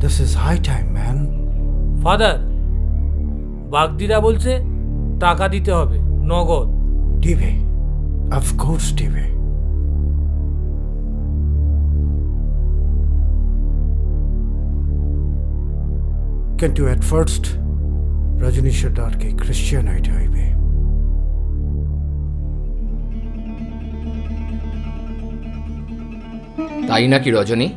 This is high time, man. Father, বাগদিরা বলছে টাকা দিতে হবে নগদ। দিবে, of course দিবে। কিন্তু at first রজনী সর্দারকে খ্রিস্টান হইতে হইবে। তাই নাকি রজনী?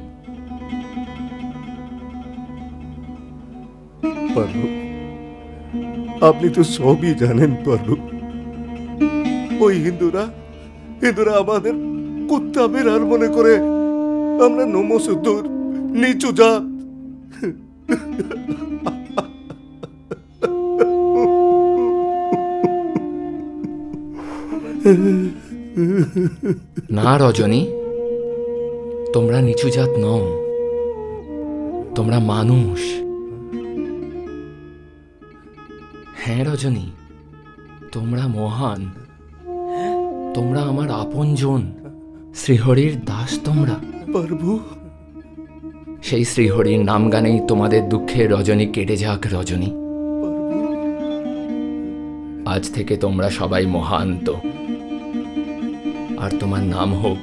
প্রভু, আপনি তো সবই জানেন প্রভু। ওই হিন্দুরা আমাদের কুত্তা বেড়ার মনে করে। আমরা নমঃশূদ্র, নিচু জাত। না রজনী, তোমরা নিচু জাত নও, তোমরা মানুষ। হ্যাঁ রজনী, তোমরা মহান, তোমরা আমার আপনজন, শ্রীহরির দাস তোমরা। প্রভু, সেই শ্রীহরির নাম গানেই তোমাদের দুঃখের রজনী কেটে যাক। রজনী, আজ থেকে তোমরা সবাই মহান তো, আর তোমার নাম হোক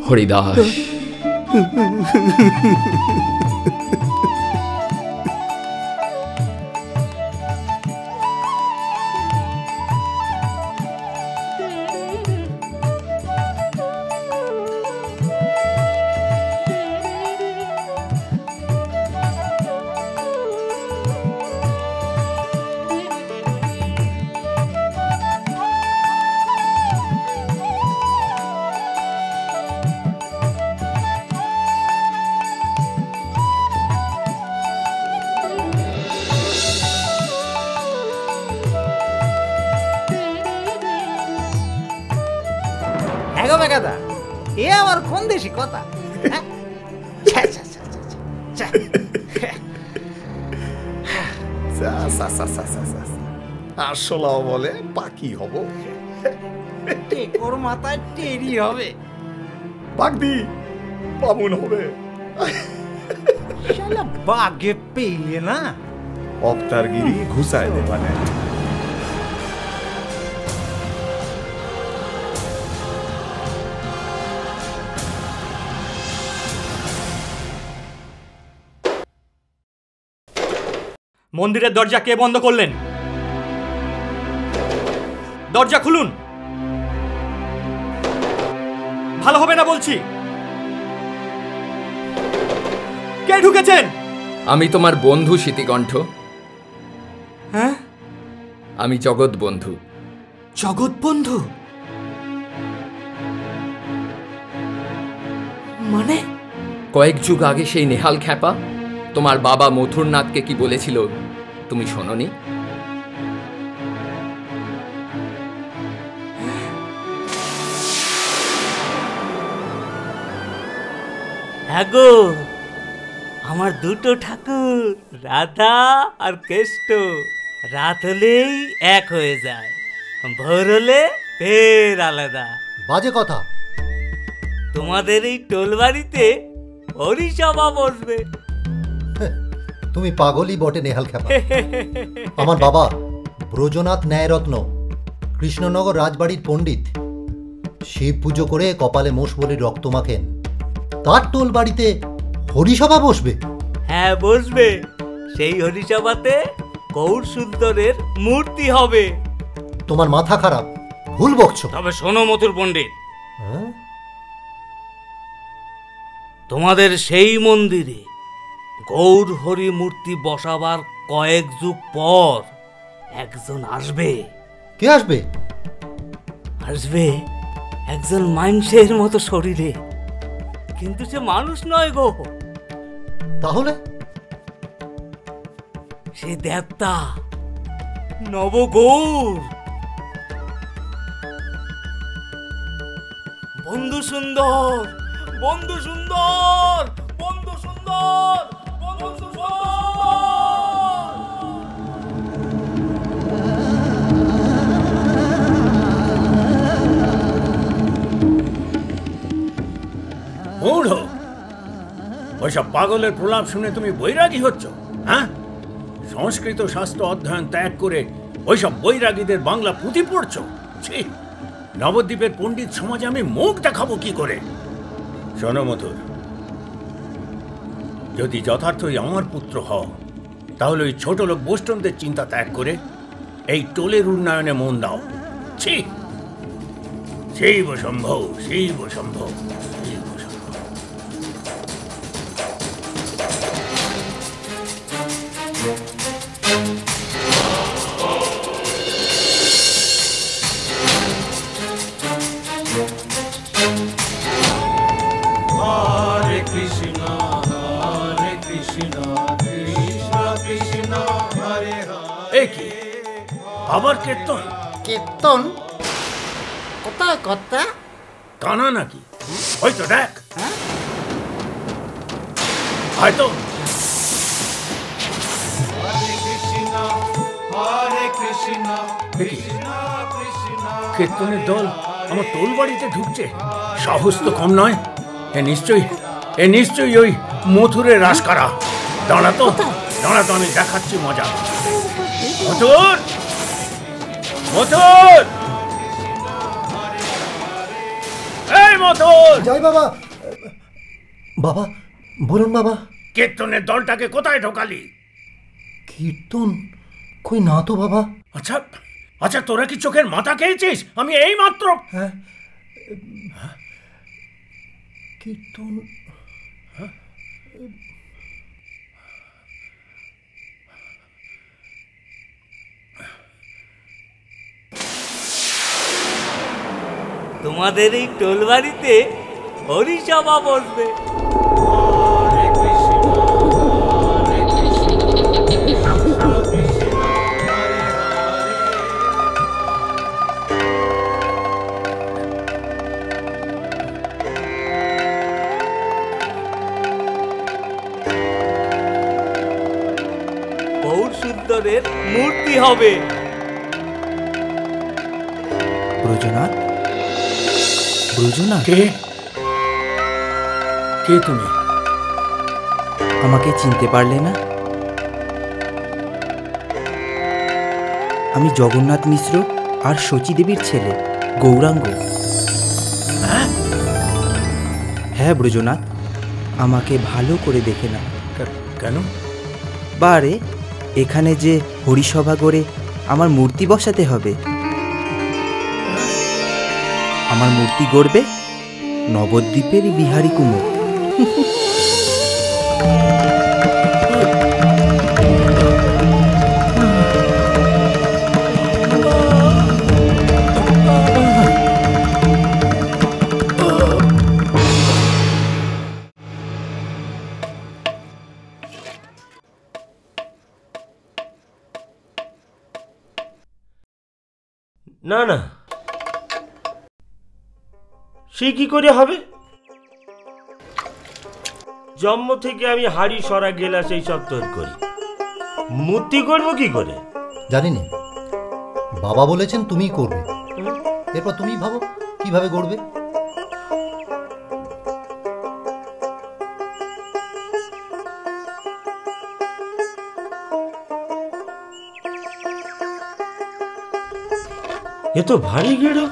হরিদাস। এ আমার কোন দেশি কথা? আসলাও বলে পাখি হব, টেকোর মাথায় টেরি হবে, বাগদি বামুন হবে। শালা বাগে পেলে না অবতারগিরি ঘুষায় দেবানে। মন্দিরের দরজা কে বন্ধ করলেন? দরজা খুলুন, ভালো হবে না বলছি। কে ঢুকেছেন? আমি তোমার বন্ধু শীতিকণ্ঠ। হ্যাঁ, আমি জগৎ বন্ধু। জগৎ বন্ধু মানে? কয়েক যুগ আগে সেই নেহাল খ্যাপা তোমার বাবা মথুরনাথকে কি বলেছিল তুমি শোনোনি? হ্যাঁ গো, আমার দুটো ঠাকুর রাধা আর কেষ্ট রাত হলেই এক হয়ে যায়, ভোর হলে ফের আলাদা। বাজে কথা। তোমাদের এই টোলবাড়িতে হরিসভা বসবে। তুমি পাগলই বটে নেহাল খ্যাপা। আমার বাবা ব্রজনাথ ন্যায়রত্ন কৃষ্ণনগর রাজবাড়ির পণ্ডিত, শিব পুজো করে কপালে মোষ বলি রক্ত মাখেন, তার টোল বাড়িতে হরিসভা বসবে? হ্যাঁ বসবে। সেই হরিসভাতে গৌর সুন্দরের মূর্তি হবে। তোমার মাথা খারাপ, ভুল বকছো। তবে শোনো মথুর পণ্ডিত, হ্যাঁ? তোমাদের সেই মন্দিরে গৌর হরি মূর্তি বসাবার কয়েক যুগ পর একজন আসবে। কে আসবে? আসবে একজন মানুষের মতো শরীরে, কিন্তু সে মানুষ নয় গো। তাহলে? সে দেবতা, নবগৌর। বন্ধু সুন্দর, বন্ধু সুন্দর, বন্ধু সুন্দর, বন্ধু সুন্দর। মূঢ়, ওইসব পাগলের প্রলাপ শুনে তুমি বৈরাগী হচ্ছ? হ্যাঁ, সংস্কৃত শাস্ত্র অধ্যয়ন ত্যাগ করে ওইসব বৈরাগীদের বাংলা পুঁথি পড়ছ? ছি, নবদ্বীপের পণ্ডিত সমাজে আমি মুখ দেখাবো কি করে? শোনো মধুর, যদি যথার্থই আমার পুত্র হও তাহলে ওই ছোট লোক বৈষ্ণবদের চিন্তা ত্যাগ করে এই টোলের উন্নয়নে মন দাও। ছি, শিব শম্ভো, শিব শম্ভো, শিব শম্ভো। হরে কৃষ্ণ হরে কৃষ্ণ কৃষ্ণ কৃষ্ণ হরে হরে। এ কি আবার কীর্তন? কীর্তন কোথায় কর্তা? কানা নাকি? ওই তো দেখ, হয়তো হরে কৃষ্ণ হরে কৃষ্ণ কৃষ্ণ কৃষ্ণ কীর্তনের দল আমার টোল বাড়িতে ঢুকছে। সাহস তো কম নয়। এ নিশ্চয়ই ওই মথুরের রাসকারা। দাঁড়াতো দাঁড়াতো, আমি দেখাচ্ছি মজা। মথুর, মথুর, এই মথুর! যাই বাবা। বাবা বলুন বাবা। কীর্তনের দলটাকে কোথায় ঢোকালি? কীর্তন কই না তো বাবা। আচ্ছা আচ্ছা, তোরা কি চোখের মাথা খেয়েছিস? আমি এই মাত্র হ্যাঁ, কীর্তন তোমাদের এই টোল বাড়িতে হরিসভা বসবে। হরে কৃষ্ণ হরে কৃষ্ণ কৃষ্ণ কৃষ্ণ হরে গৌর সুন্দরের মূর্তি হবে। ব্রজনাথ, ব্রজনাথ, কে? কে তুমি? আমাকে চিনতে পারলে না? আমি জগন্নাথ মিশ্র আর শচী দেবীর ছেলে গৌরাঙ্গ। হ্যাঁ ব্রজনাথ, আমাকে ভালো করে দেখে না। কেন? বারে, এখানে যে হরিসভা করে আমার মূর্তি বসাতে হবে। আমার মূর্তি গড়বে নবদ্বীপের বিহারী কুমোর। না না, সে কি করে হবে? জন্ম থেকে আমি হাড়ি সরা গেলাস এই সব তৈরি করি, মূর্তি করবো কি করে? জানি না, বাবা বলেছেন তুমিই করবে। এরপর তুমি ভাবো কিভাবে গড়বে। এ তো ভারী গেড়ো।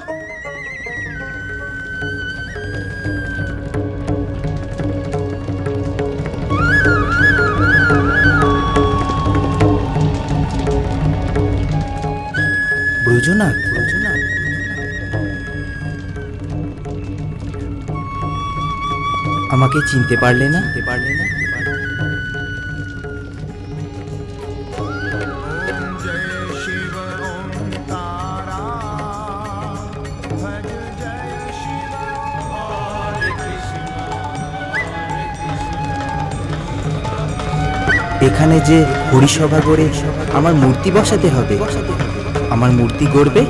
ব্রজনাথ, আমাকে চিনতে পারলে না? এখানে যে হরিসভা করে আমার মূর্তি বসাতে হবে। আমার মূর্তি গড়বে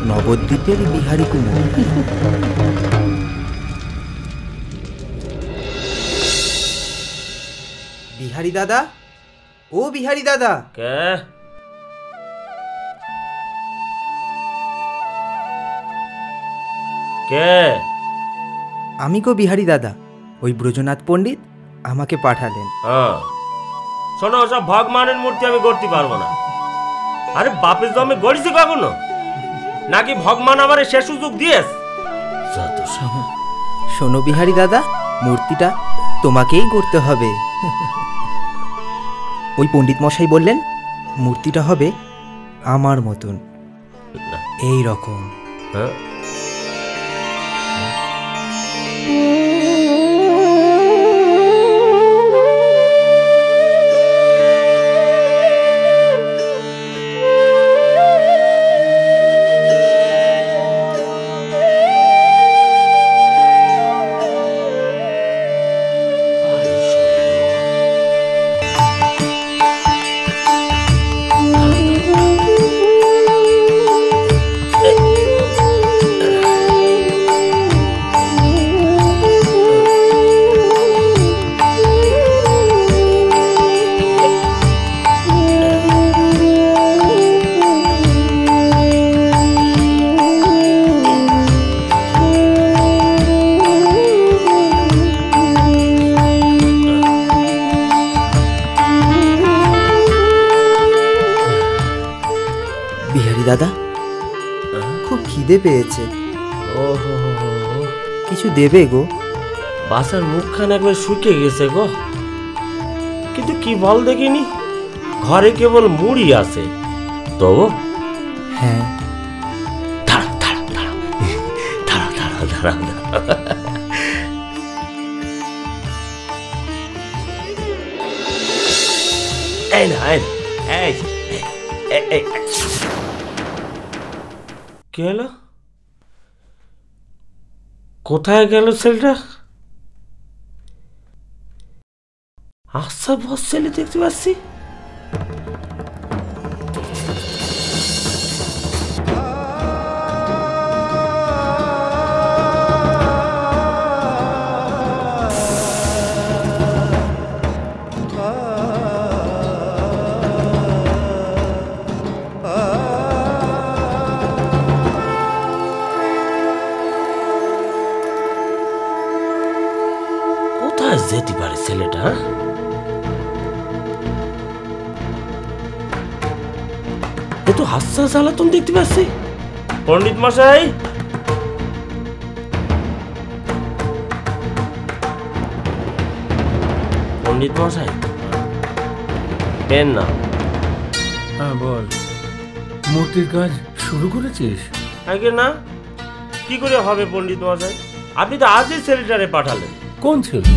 নবদ্বীপের বিহারী কুমোর। বিহারী দাদা, ও বিহারী দাদা। কে? কে? আমি গো বিহারী দাদা, ওই ব্রজনাথ পণ্ডিত আমাকে পাঠালেন। হ্যাঁ শোনো, ওসব ভগবানের মূর্তি আমি গড়তে পারবো না। আরে বাপের জমে গড়িছি কখনো নাকি ভগবান আমার সে সুযোগ দিয়েছ? শোনো বিহারী দাদা, মূর্তিটা তোমাকেই করতে হবে। ওই পণ্ডিত মশাই বললেন মূর্তিটা হবে আমার মতন, এই রকম। হ্যাঁ দাদা, খুব খিদে পেয়েছে। ওহো, কিছু দেবে গো? বাসার মুখখান একবার শুকিয়ে গেছে গো। কিন্তু কি বল দেখিনি, ঘরে কেবল মুড়ি আছে তো। হ্যাঁ, দাঁড়াও দাঁড়াও দাঁড়াও দাঁড়াও দাঁড়াও দাঁড়াও দাঁড়াও। এই না, এই এই কি হলো? কোথায় গেল ছেলেটা? আচ্ছা, বস ছেলে দেখতে পাচ্ছি। যেতে পারে ছেলেটা? এ তো হাস্যা জ্বালাতন দেখতে পাচ্ছি। পণ্ডিত মশাই, পণ্ডিত মশাই পেন না। হ্যাঁ বল, মূর্তির কাজ শুরু করেছিস? আগে না, কি করে হবে পণ্ডিত মশাই? আপনি তো আজই ছেলেটারে পাঠালেন। কোন ছেলে?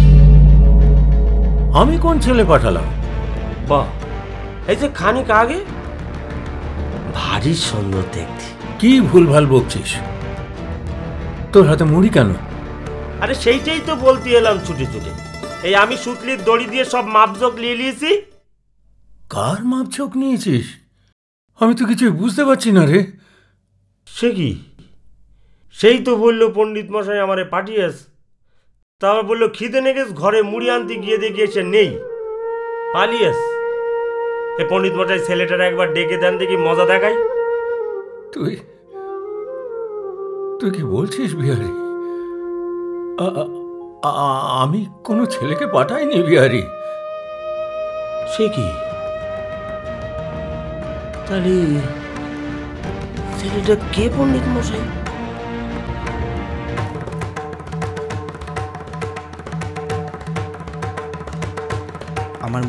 আমি কোন ছেলে পাঠালাম? বাহ, এই যে খানিক আগে, ভারী সুন্দর দেখতে। কি ভুলভাল বকছিস? তোর হাতে মুড়ি কেন? আরে সেইটাই তো বলতে এলাম ছুটে ছুটে। এই আমি সুতলির দড়ি দিয়ে সব মাপজোক নিয়ে নিয়েছি। কার মাপঝোক নিয়েছিস? আমি তো কিছু বুঝতে পারছি না রে। সে কি? সেই তো বললো পণ্ডিত মশাই আমারে পাঠিয়েছ। তারপর বললো খিদে নেগেছ, ঘরে মুড়ি আনতে গিয়ে দেখি এসে নেই, পালিয়েস। এ পণ্ডিত মশাই ছেলেটারা একবার ডেকে দেন দেখি, মজা দেখাই। তুই তুই কি বলছিস বিহারি? আমি কোনো ছেলেকে পাঠাইনি বিহারি। সে কি? তাহলে ছেলেটা কে পণ্ডিত মশাই?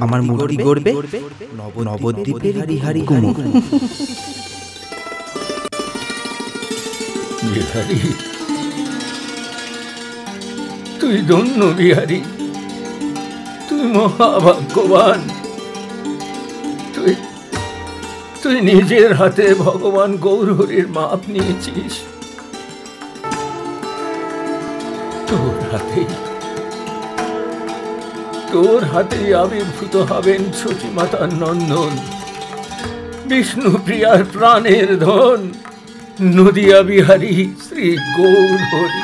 আমার মূর্তি গড়বে নবদ্বীপের বিহারী কুমুর। বিহারি, তুই ধন্য বিহারি, তুই মহাভাগ্যবান। তুই নিজের হাতে ভগবান গৌরহরির মাপ নিয়েছিস। তোর হাতেই আবির্ভূত হবেন সতীমাতার নন্দন, বিষ্ণুপ্রিয়ার প্রাণের ধন, নদিয়া বিহারী শ্রী গৌরহরি।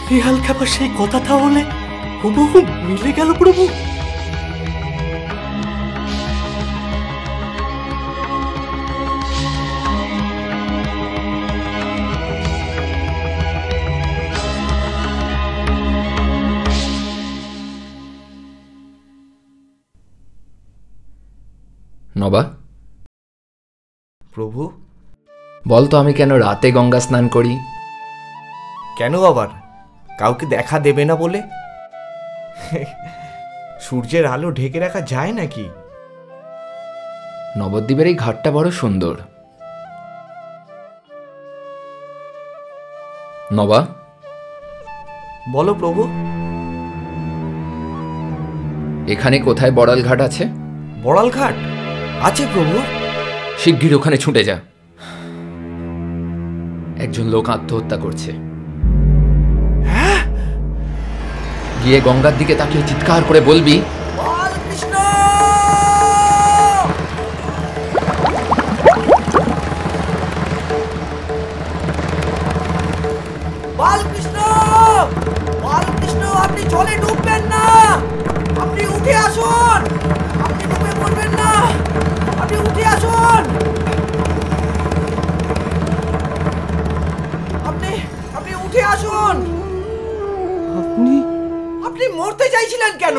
নেহাল খ্যাপা সেই কথা তাহলে হুবহু মিলে গেল প্রভু। নবা, প্রভু, বল তো আমি কেন রাতে গঙ্গা স্নান করি? কেন আবার? কাউকে দেখা দেবে না বলে? সূর্যের আলো ঢেকে রাখা যায় নাকি? নবদ্বীপের এই ঘাটটা বড় সুন্দর। নবা, বলো প্রভু। এখানে কোথায় বড়াল ঘাট আছে? বড়াল ঘাট আছে প্রভু। শিগগির ওখানে ছুটে যা। একজন লোক আত্মহত্যা করছে। গিয়ে গঙ্গার দিকে তাকিয়ে চিৎকার করে বলবি, বালকৃষ্ণ, বালকৃষ্ণ, আপনি জলে ডুববেন না, আপনি উঠে আসুন, আপনি ডুবে পড়বেন না, আপনি উঠে আসুন, আপনি উঠে আসুন। আপনি মরতে চাইছিলেন কেন?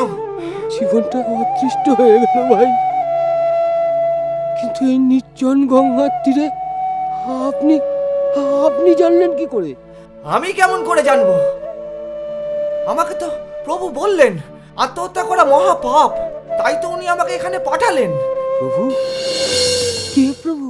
জীবনটা অদৃষ্ট হয়ে গেল ভাই, কিন্তু এই নির্জন গঙ্গার তীরে আপনি জানলেন কি করে? আমি কেমন করে জানবো? আমাকে তো প্রভু বললেন আত্মহত্যা করা মহা পাপ, তাই তো উনি আমাকে এখানে পাঠালেন। প্রভু? কে প্রভু?